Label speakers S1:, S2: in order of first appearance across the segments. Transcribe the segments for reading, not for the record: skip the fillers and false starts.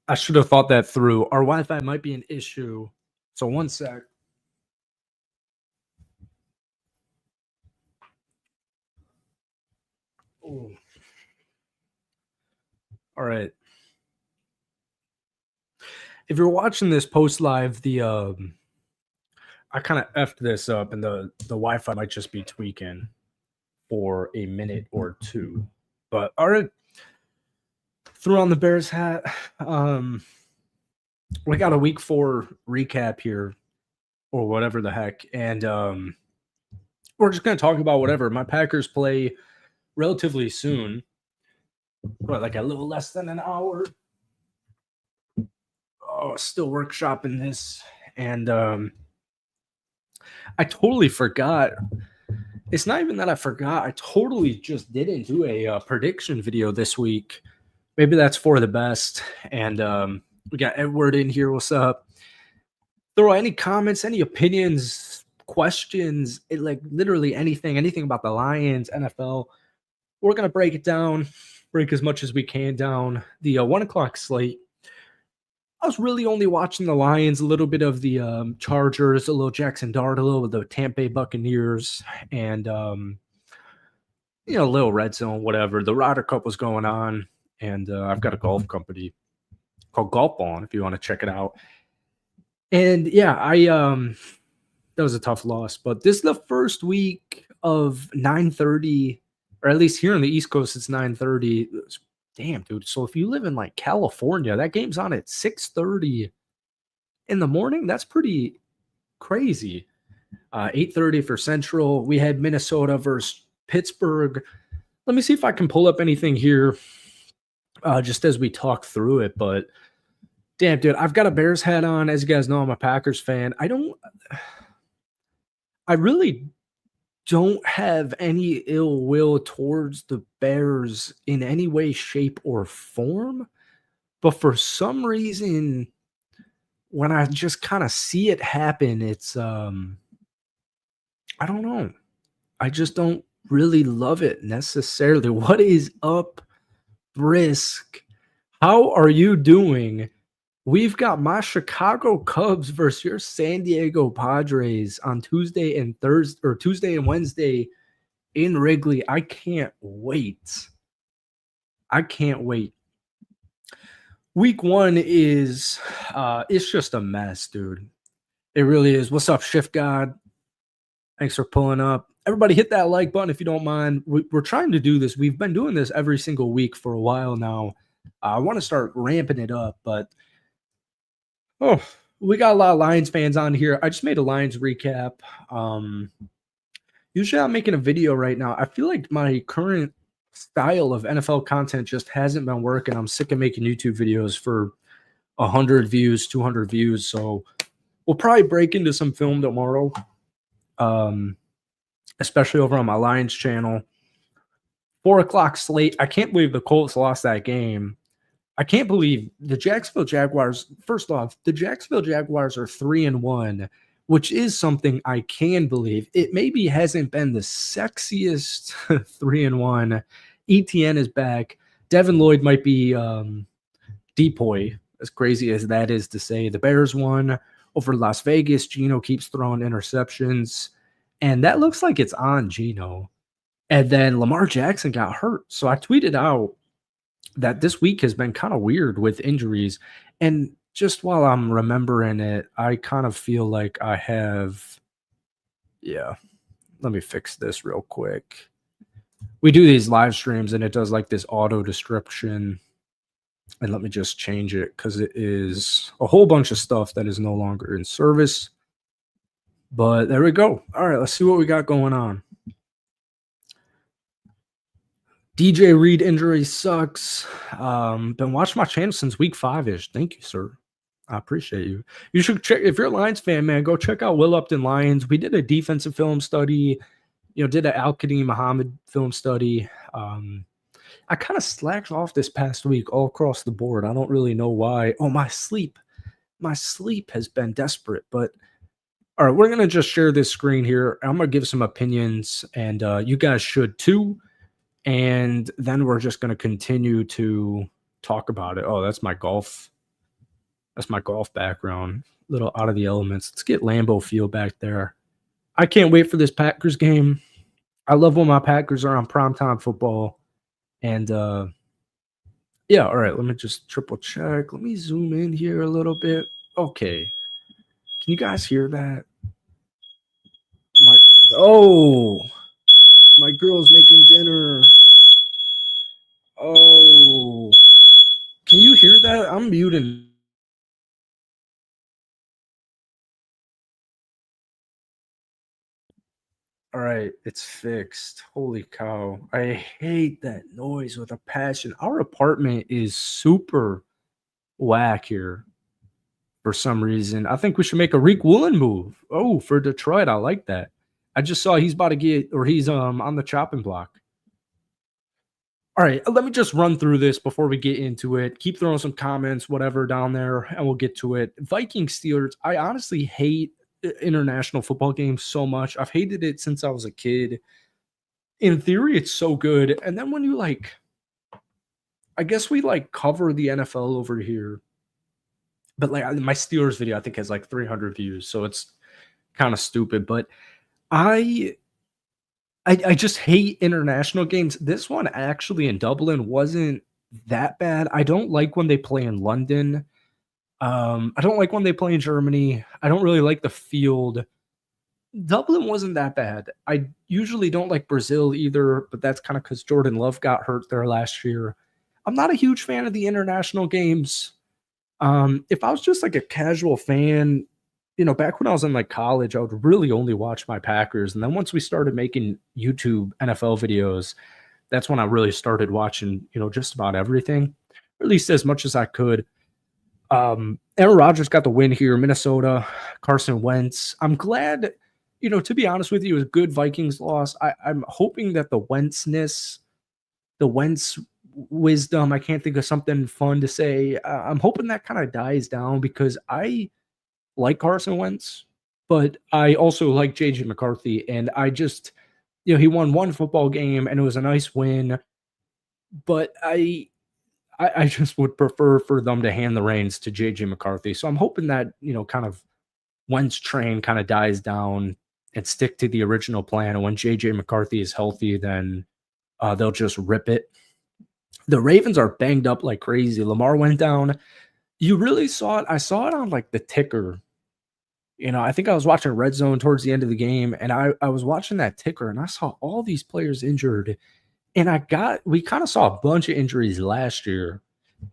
S1: I should have thought that through. Our Wi-Fi might be an issue. So one sec. Ooh. All right. If you're watching this post live, I kind of effed this up, and the Wi-Fi might just be tweaking for a minute or two. But all right, threw on the Bears hat. We got a week 4 recap here, or whatever the heck, and we're just gonna talk about whatever. My Packers play relatively soon. What, like a little less than an hour? Oh, still workshopping this, and I totally forgot. It's not even that I forgot. I totally just didn't do a prediction video this week. Maybe that's for the best. And we got Edward in here. What's up? Throw any comments, any opinions, questions, like literally anything about the Lions, NFL. We're gonna break it down, break as much as we can down. The 1 o'clock slate. I was really only watching the Lions, a little bit of the Chargers, a little Jackson Dart, a little of the Tampa Bay Buccaneers, and a little red zone, whatever. The Ryder Cup was going on, and I've got a golf company called Golf On if you want to check it out. And yeah, that was a tough loss, but this is the first week of 9:30, or at least here on the East Coast, it's 9:30. Damn, dude. So if you live in like California, that game's on at 6:30 in the morning. That's pretty crazy. 8:30 for Central. We had Minnesota versus Pittsburgh. Let me see if I can pull up anything here just as we talk through it. But damn, dude, I've got a Bears hat on. As you guys know, I'm a Packers fan. I really don't have any ill will towards the Bears in any way, shape, or form. But for some reason, when I just kind of see it happen, it's I don't know. I just don't really love it necessarily. What is up, Brisk? How are you doing? We've got my Chicago Cubs versus your San Diego Padres on Tuesday and Thursday, or Tuesday and Wednesday in Wrigley. I can't wait. Week 1 is it's just a mess, dude. It really is. What's up, Shift God? Thanks for pulling up. Everybody hit that like button if you don't mind. We're trying to do this. We've been doing this every single week for a while now. I want to start ramping it up, but we got a lot of Lions fans on here. I just made a Lions recap. Usually I'm making a video right now. I feel like my current style of NFL content just hasn't been working. I'm sick of making YouTube videos for 100 views, 200 views. So we'll probably break into some film tomorrow, especially over on my Lions channel. 4 o'clock slate. I can't believe the Colts lost that game. I can't believe the Jacksonville Jaguars. First off, the Jacksonville Jaguars are 3-1, which is something I can believe. It maybe hasn't been the sexiest 3-1. ETN is back. Devin Lloyd might be depoy, as crazy as that is to say. The Bears won over Las Vegas. Geno keeps throwing interceptions, and that looks like it's on Geno. And then Lamar Jackson got hurt. So I tweeted out that this week has been kind of weird with injuries. And just while I'm remembering it, I kind of feel like I have, let me fix this real quick. We do these live streams and it does like this auto description. And let me just change it because it is a whole bunch of stuff that is no longer in service. But there we go. All right, let's see what we got going on. DJ Reed injury sucks. Been watching my channel since week 5-ish. Thank you, sir. I appreciate you. You should check, if you're a Lions fan, man, go check out Will Upton Lions. We did a defensive film study, did an Al-Qadim Muhammad film study. I kind of slacked off this past week all across the board. I don't really know why. Oh, my sleep has been desperate. But all right, we're going to just share this screen here. I'm going to give some opinions, and you guys should too. And then we're just going to continue to talk about it. Oh, that's my golf That's my golf background. Little out of the elements. Let's get Lambeau Field back there. I can't wait for this Packers game. I love when my Packers are on primetime football. And yeah, all right, let me just triple check. Let me zoom in here a little bit. Okay. Can you guys hear that? My oh, my girl's making dinner. Oh, can you hear that? I'm muting. All right, it's fixed. Holy cow. I hate that noise with a passion. Our apartment is super whack here for some reason. I think we should make a Reek Woolen move. Oh, for Detroit. I like that. I just saw he's about to get, or he's on the chopping block. All right, let me just run through this before we get into it. Keep throwing some comments, whatever, down there, and we'll get to it. Vikings Steelers. I honestly hate international football games so much. I've hated it since I was a kid. In theory, it's so good, and then when you I guess we cover the NFL over here, but my Steelers video, I think has like 300 views, so it's kind of stupid. But I I just hate international games. This one actually in Dublin wasn't that bad. I don't like when they play in London. I don't like when they play in Germany. I don't really like the field. Dublin wasn't that bad. I usually don't like Brazil either, but that's kind of because Jordan Love got hurt there last year. I'm not a huge fan of the international games. If I was just like a casual fan, back when I was in like college, I would really only watch my Packers. And then once we started making YouTube NFL videos, that's when I really started watching, just about everything, or at least as much as I could. Aaron Rodgers got the win here, Minnesota, Carson Wentz. I'm glad, to be honest with you, it was a good Vikings loss. I'm hoping that the Wentz wisdom, I can't think of something fun to say. I'm hoping that kind of dies down because I like Carson Wentz, but I also like JJ McCarthy. And I just, he won one football game and it was a nice win. But I just would prefer for them to hand the reins to JJ McCarthy. So I'm hoping that, kind of Wentz train kind of dies down and stick to the original plan. And when JJ McCarthy is healthy, then they'll just rip it. The Ravens are banged up like crazy. Lamar went down. You really saw it. I saw it on like the ticker. I think I was watching Red Zone towards the end of the game, and I was watching that ticker, and I saw all these players injured. And we kind of saw a bunch of injuries last year.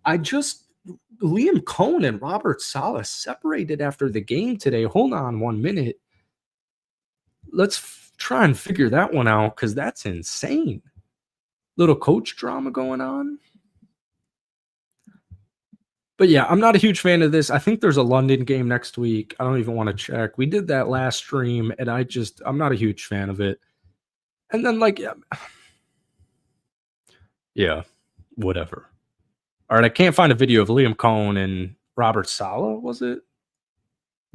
S1: Liam Cohn and Robert Saleh separated after the game today. Hold on 1 minute. Let's try and figure that one out because that's insane. Little coach drama going on. But yeah, I'm not a huge fan of this. I think there's a London game next week. I don't even want to check. We did that last stream, and I'm not a huge fan of it. And then yeah, whatever. All right, I can't find a video of Liam Cohn and Robert Saleh, was it?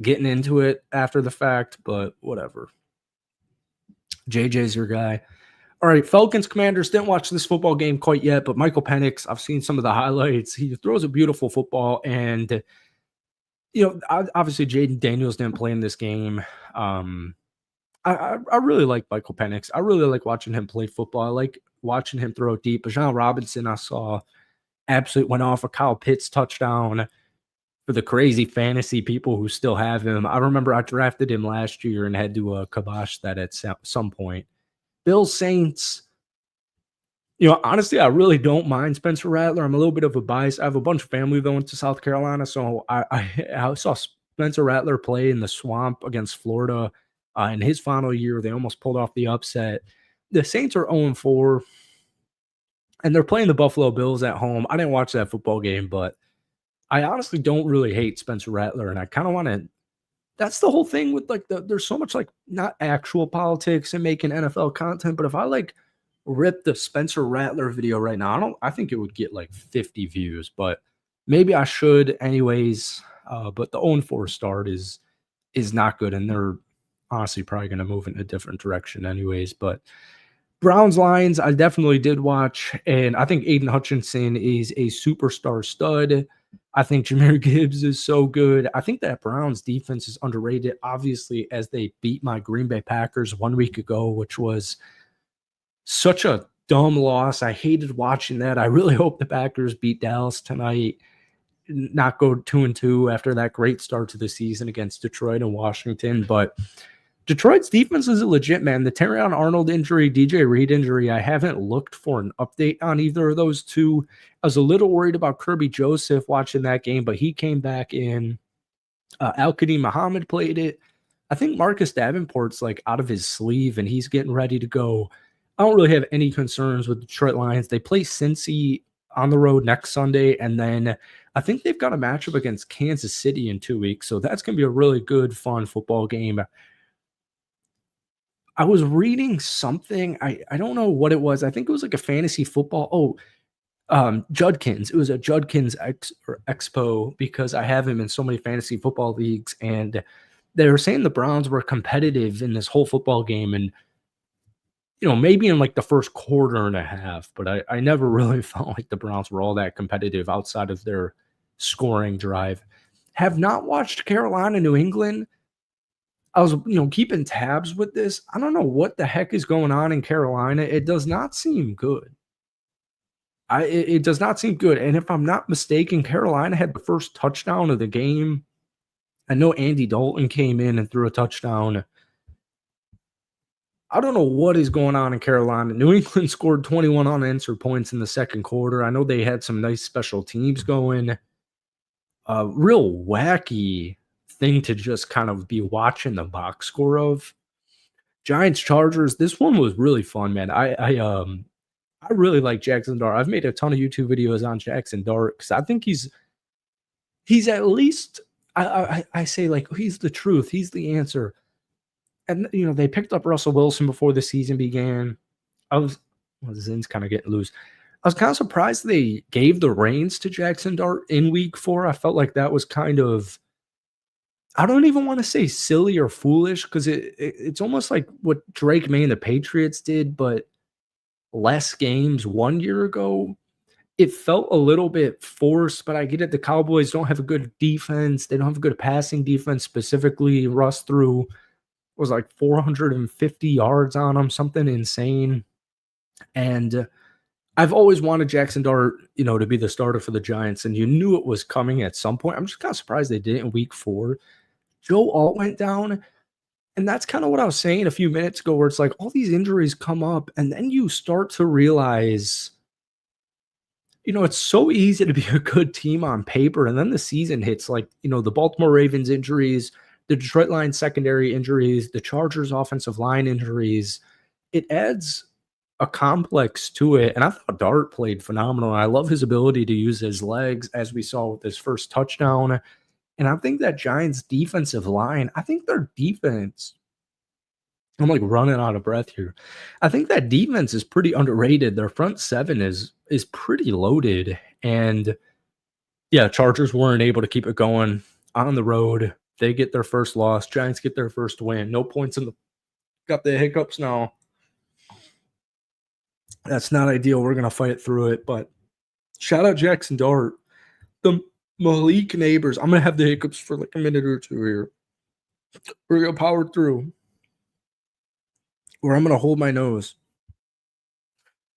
S1: Getting into it after the fact, but whatever. JJ's your guy. All right, Falcons Commanders. Didn't watch this football game quite yet, but Michael Penix, I've seen some of the highlights. He throws a beautiful football, and obviously Jaden Daniels didn't play in this game. I really like Michael Penix. I really like watching him play football. I like watching him throw deep. Bijan Robinson, I saw absolutely went off a Kyle Pitts touchdown. For the crazy fantasy people who still have him, I remember I drafted him last year and had to kibosh that at some point. Bills Saints. Honestly, I really don't mind Spencer Rattler. I'm a little bit of a bias. I have a bunch of family that went to South Carolina, so I saw Spencer Rattler play in the swamp against Florida in his final year. They almost pulled off the upset. The Saints are 0-4, and they're playing the Buffalo Bills at home. I didn't watch that football game, but I honestly don't really hate Spencer Rattler, and I kind of want to. That's the whole thing with there's so much not actual politics and making NFL content, but if I rip the Spencer Rattler video right now, I think it would get 50 views, but maybe I should anyways. But the 0-4 start is not good, and they're honestly probably going to move in a different direction anyways. But Browns Lions, I definitely did watch, and I think Aiden Hutchinson is a superstar stud. I think Jahmyr Gibbs is so good. I think that Browns defense is underrated, obviously, as they beat my Green Bay Packers 1 week ago, which was such a dumb loss. I hated watching that. I really hope the Packers beat Dallas tonight, not go 2-2 after that great start to the season against Detroit and Washington. But Detroit's defense is legit, man. The Terrion Arnold injury, DJ Reed injury, I haven't looked for an update on either of those two. I was a little worried about Kirby Joseph watching that game, but he came back in. Al-Qadim Muhammad played it. I think Marcus Davenport's like out of his sleeve and he's getting ready to go. I don't really have any concerns with Detroit Lions. They play Cincy on the road next Sunday, and then I think they've got a matchup against Kansas City in 2 weeks. So that's going to be a really good, fun football game. I was reading something. I don't know what it was. I think it was like a fantasy football. Judkins. It was a Judkins Expo because I have him in so many fantasy football leagues, and they were saying the Browns were competitive in this whole football game, and maybe in like the first quarter and a half, but I never really felt like the Browns were all that competitive outside of their scoring drive. Have not watched Carolina, New England. I was, keeping tabs with this. I don't know what the heck is going on in Carolina. It does not seem good. It does not seem good. And if I'm not mistaken, Carolina had the first touchdown of the game. I know Andy Dalton came in and threw a touchdown. I don't know what is going on in Carolina. New England scored 21 unanswered points in the second quarter. I know they had some nice special teams going. Real wacky thing to just kind of be watching the box score of. Giants Chargers. This one was really fun, man. I really like Jackson Dart. I've made a ton of YouTube videos on Jackson Dart because I think he's at least I say like he's the truth. He's the answer. And they picked up Russell Wilson before the season began. Zin's kind of getting loose. I was kind of surprised they gave the reins to Jackson Dart in week 4. I felt like that was kind of, I don't even want to say silly or foolish because it's almost like what Drake May and the Patriots did, but less games 1 year ago. It felt a little bit forced, but I get it. The Cowboys don't have a good defense. They don't have a good passing defense specifically. Russ threw was like 450 yards on him, something insane. And I've always wanted Jackson Dart, to be the starter for the Giants, and you knew it was coming at some point. I'm just kind of surprised they did it in week 4. Joe Alt went down, and that's kind of what I was saying a few minutes ago, where it's like all these injuries come up, and then you start to realize, it's so easy to be a good team on paper, and then the season hits, like, the Baltimore Ravens injuries, the Detroit Lions secondary injuries, the Chargers offensive line injuries. It adds a complex to it. And I thought Dart played phenomenal. I love his ability to use his legs, as we saw with his first touchdown. And I think that Giants defensive line, I think their defense, I'm like running out of breath here. I think that defense is pretty underrated. Their front seven is pretty loaded. And yeah, Chargers weren't able to keep it going on the road. They get their first loss. Giants get their first win. No points in the – got the hiccups now. That's not ideal. We're going to fight through it. But shout out Jackson Dart. The Malik Neighbors. I'm going to have the hiccups for like a minute or two here. We're going to power through. Or I'm going to hold my nose.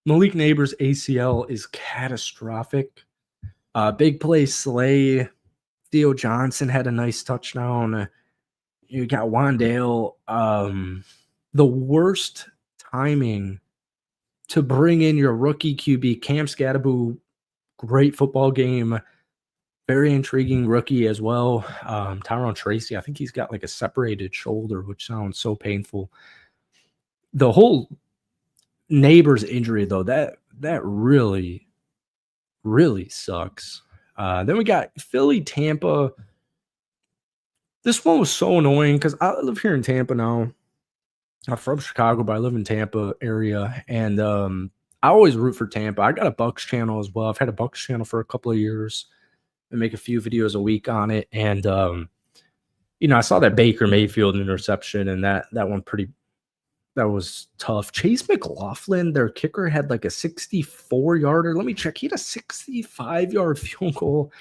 S1: Malik Neighbors' ACL is catastrophic. Big play Slay. Theo Johnson had a nice touchdown. You got Wandale. The worst timing to bring in your rookie QB, Cam Scadaboo. Great football game. Very intriguing rookie as well. Tyrone Tracy, I think he's got like a separated shoulder, which sounds so painful. The whole Neighbors injury, though, that really, really sucks. Then we got Philly, Tampa. This one was so annoying because I live here in Tampa now. I'm from Chicago, but I live in Tampa area. And I always root for Tampa. I got a Bucks channel as well. I've had a Bucks channel for a couple of years. I make a few videos a week on it. And, I saw that Baker Mayfield interception, and that was tough. Chase McLaughlin, their kicker, had like a 64-yarder. Let me check. He had a 65-yard field goal.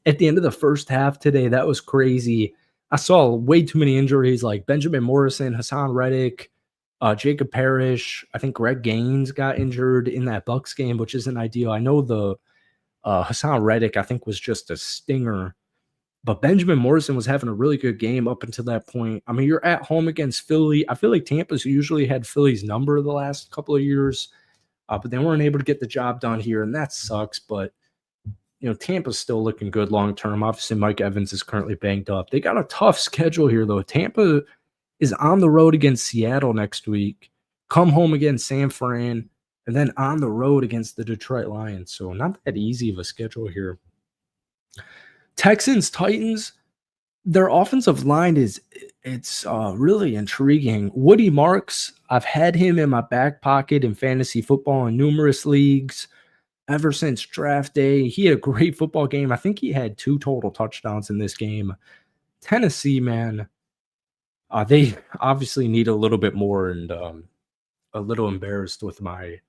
S1: at the end of the first half today. That was crazy. I saw way too many injuries like Benjamin Morrison, Hassan Reddick, Jacob Parrish. I think Greg Gaines got injured in that Bucks game, which isn't ideal. I know the Hassan Reddick, I think, was just a stinger. But Benjamin Morrison was having a really good game up until that point. I mean, you're at home against Philly. I feel like Tampa's usually had Philly's number the last couple of years, but they weren't able to get the job done here, and that sucks. But, Tampa's still looking good long term. Obviously, Mike Evans is currently banged up. They got a tough schedule here, though. Tampa is on the road against Seattle next week, come home against San Fran, and then on the road against the Detroit Lions. So not that easy of a schedule here. Texans, Titans, their offensive line it's really intriguing. Woody Marks, I've had him in my back pocket in fantasy football in numerous leagues ever since draft day. He had a great football game. I think he had 2 total touchdowns in this game. Tennessee, man, they obviously need a little bit more, and a little embarrassed with my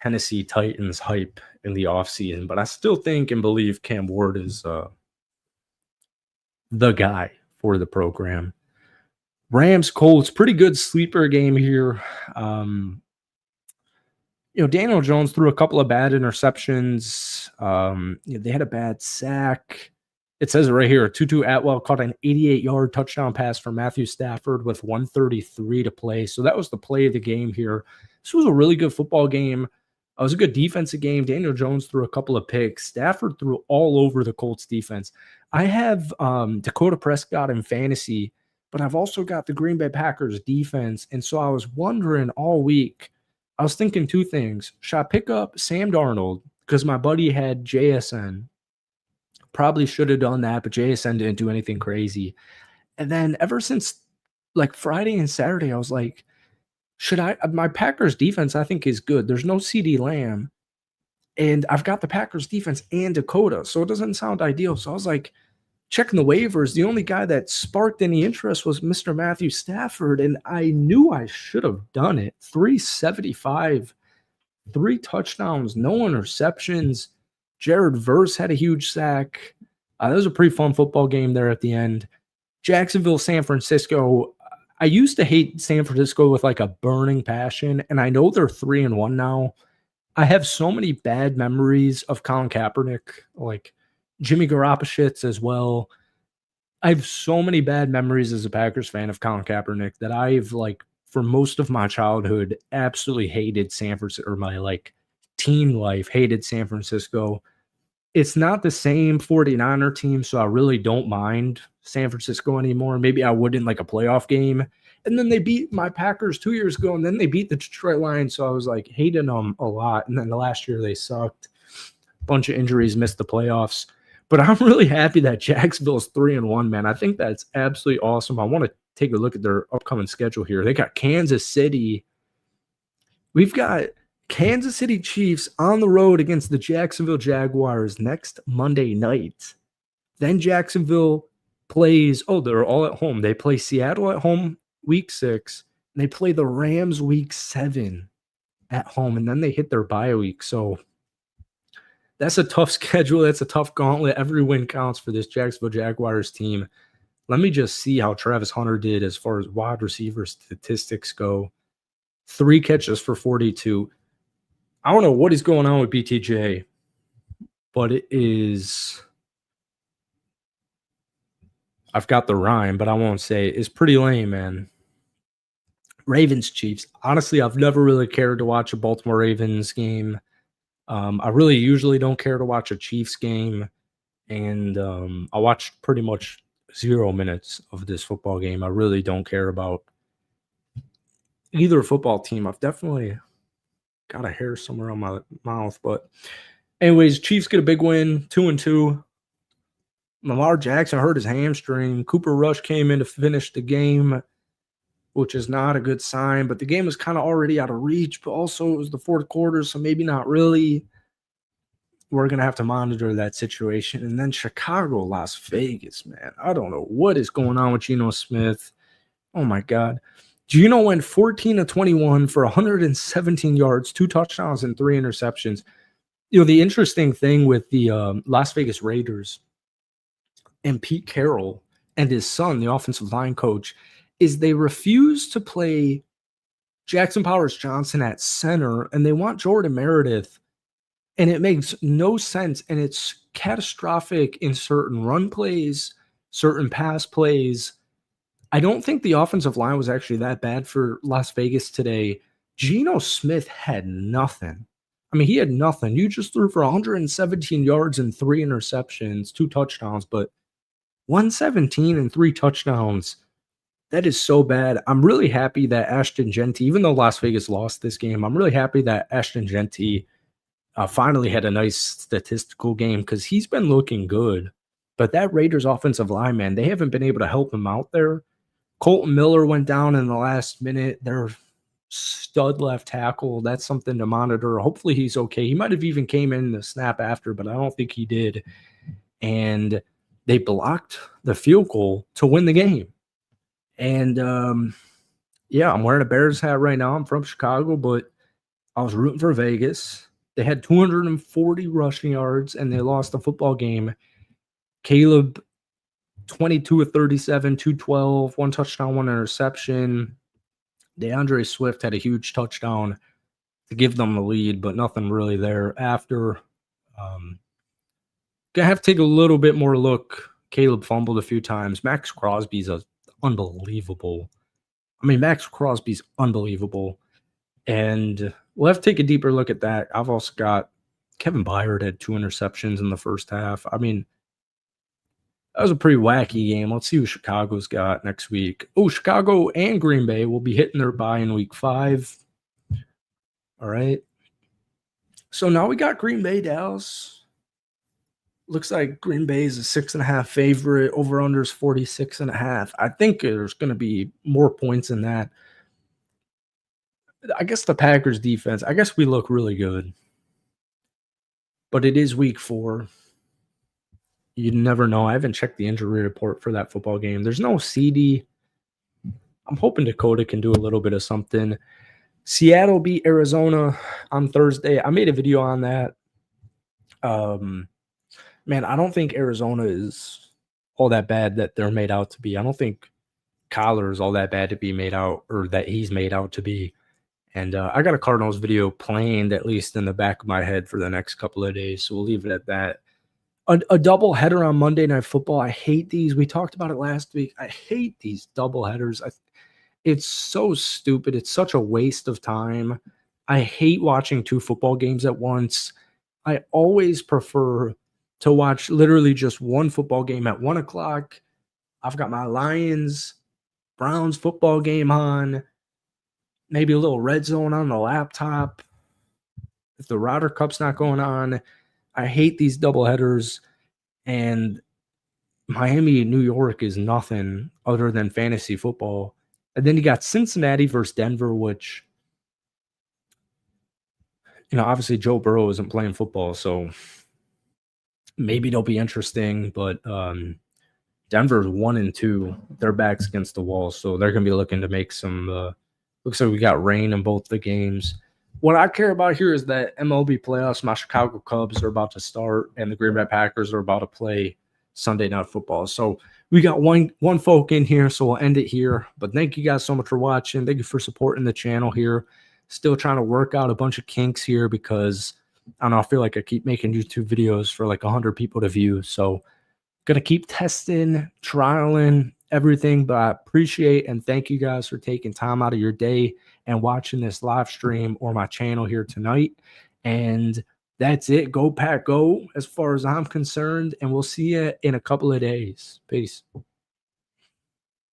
S1: Tennessee Titans hype in the offseason, but I still think and believe Cam Ward is the guy for the program. Rams, Colts, pretty good sleeper game here. Daniel Jones threw a couple of bad interceptions. They had a bad sack. It says it right here, Tutu Atwell caught an 88-yard touchdown pass from Matthew Stafford with 1:33 to play. So that was the play of the game here. This was a really good football game. It was a good defensive game. Daniel Jones threw a couple of picks. Stafford threw all over the Colts defense. I have Dakota Prescott in fantasy, but I've also got the Green Bay Packers defense. And so I was wondering all week, I was thinking 2 things. Should I pick up Sam Darnold? Because my buddy had JSN. Probably should have done that, but JSN didn't do anything crazy. And then ever since like Friday and Saturday, I was like, my Packers defense, I think, is good. There's no CeeDee Lamb, and I've got the Packers defense and Dakota, so it doesn't sound ideal. So I was like, checking the waivers. The only guy that sparked any interest was Mr. Matthew Stafford, and I knew I should have done it. 375, 3 touchdowns, no interceptions. Jared Verse had a huge sack. That was a pretty fun football game there at the end. Jacksonville, San Francisco. I used to hate San Francisco with like a burning passion, and I know they're 3-1 now. I have so many bad memories of Colin Kaepernick, like Jimmy Garoppolo as well. I have so many bad memories as a Packers fan of Colin Kaepernick that I've, like, for most of my childhood, absolutely hated San Francisco, or my like teen life, hated San Francisco. It's not the same 49er team, so I really don't mind San Francisco anymore. Maybe I would in like a playoff game. And then they beat my Packers 2 years ago, and then they beat the Detroit Lions, so I was like hating them a lot. And then the last year they sucked. Bunch of injuries, missed the playoffs. But I'm really happy that Jacksonville's 3-1, man. I think that's absolutely awesome. I want to take a look at their upcoming schedule here. They got Kansas City. We've got Kansas City Chiefs on the road against the Jacksonville Jaguars next Monday night. Then Jacksonville plays, they're all at home. They play Seattle at home week 6. And they play the Rams week 7 at home. And then they hit their bye week. So that's a tough schedule. That's a tough gauntlet. Every win counts for this Jacksonville Jaguars team. Let me just see how Travis Hunter did as far as wide receiver statistics go. 3 catches for 42. I don't know what is going on with BTJ, but it is, I've got the rhyme, but I won't say it. It's pretty lame, man. Ravens, Chiefs. Honestly, I've never really cared to watch a Baltimore Ravens game. I really usually don't care to watch a Chiefs game, and I watched pretty much 0 minutes of this football game. I really don't care about either football team. I've definitely got a hair somewhere on my mouth, but anyways, Chiefs get a big win, 2-2. Lamar Jackson hurt his hamstring. Cooper Rush came in to finish the game, which is not a good sign, but the game was kind of already out of reach, but also it was the 4th quarter, so maybe not really. We're going to have to monitor that situation. And then Chicago, Las Vegas, man. I don't know what is going on with Geno Smith. Oh, my God. Geno went 14 of 21 for 117 yards, 2 touchdowns, and 3 interceptions. The interesting thing with the Las Vegas Raiders and Pete Carroll and his son, the offensive line coach, is they refuse to play Jackson Powers Johnson at center, and they want Jordan Meredith, and it makes no sense, and it's catastrophic in certain run plays, certain pass plays. I don't think the offensive line was actually that bad for Las Vegas today. Geno Smith had nothing. I mean, he had nothing. You just threw for 117 yards and 3 interceptions, 2 touchdowns, but 117 and 3 touchdowns. That is so bad. I'm really happy that Ashton Genty, even though Las Vegas lost this game, I'm really happy that Ashton Genty finally had a nice statistical game because he's been looking good. But that Raiders offensive line, man, they haven't been able to help him out there. Colton Miller went down in the last minute. Their stud left tackle. That's something to monitor. Hopefully he's okay. He might have even came in the snap after, but I don't think he did. And they blocked the field goal to win the game. And, yeah, I'm wearing a Bears hat right now. I'm from Chicago, but I was rooting for Vegas. They had 240 rushing yards, and they lost the football game. Caleb, 22 of 37, 212, 1 touchdown, 1 interception. DeAndre Swift had a huge touchdown to give them the lead, but nothing really there after. Gonna have to take a little bit more look. Caleb fumbled a few times. Max Crosby's unbelievable. I mean, Max Crosby's unbelievable. And we'll have to take a deeper look at that. I've also got Kevin Byard had 2 interceptions in the first half. I mean, that was a pretty wacky game. Let's see who Chicago's got next week. Oh, Chicago and Green Bay will be hitting their bye in week 5. All right. So now we got Green Bay, Dallas. Looks like Green Bay is a 6.5 favorite. Over-under is 46.5. I think there's going to be more points in that. I guess the Packers defense, I guess we look really good. But it is week 4. You never know. I haven't checked the injury report for that football game. There's no CD. I'm hoping Dakota can do a little bit of something. Seattle beat Arizona on Thursday. I made a video on that. Man, I don't think Arizona is all that bad that they're made out to be. I don't think Kyler is all that bad to be made out, or that he's made out to be. And I got a Cardinals video planned at least in the back of my head for the next couple of days, so we'll leave it at that. A double header on Monday Night Football. I hate these. We talked about it last week. I hate these double headers. It's so stupid. It's such a waste of time. I hate watching 2 football games at once. I always prefer to watch literally just one football game at 1 o'clock. I've got my Lions-Browns football game on, maybe a little red zone on the laptop. If the Ryder Cup's not going on, I hate these doubleheaders, and Miami, New York is nothing other than fantasy football. And then you got Cincinnati versus Denver, which, obviously Joe Burrow isn't playing football, so maybe they'll be interesting. But Denver's 1-2. Their backs against the wall, so they're going to be looking to make some looks like we got rain in both the games. What I care about here is that MLB playoffs, my Chicago Cubs are about to start, and the Green Bay Packers are about to play Sunday Night Football. So we got one folk in here, so we'll end it here. But thank you guys so much for watching. Thank you for supporting the channel here. Still trying to work out a bunch of kinks here because, I don't know, I feel like I keep making YouTube videos for like 100 people to view. So going to keep testing, trialing, everything, but I appreciate and thank you guys for taking time out of your day and watching this live stream or my channel here tonight. And that's it. Go Pack Go as far as I'm concerned, and we'll see you in a couple of days. Peace.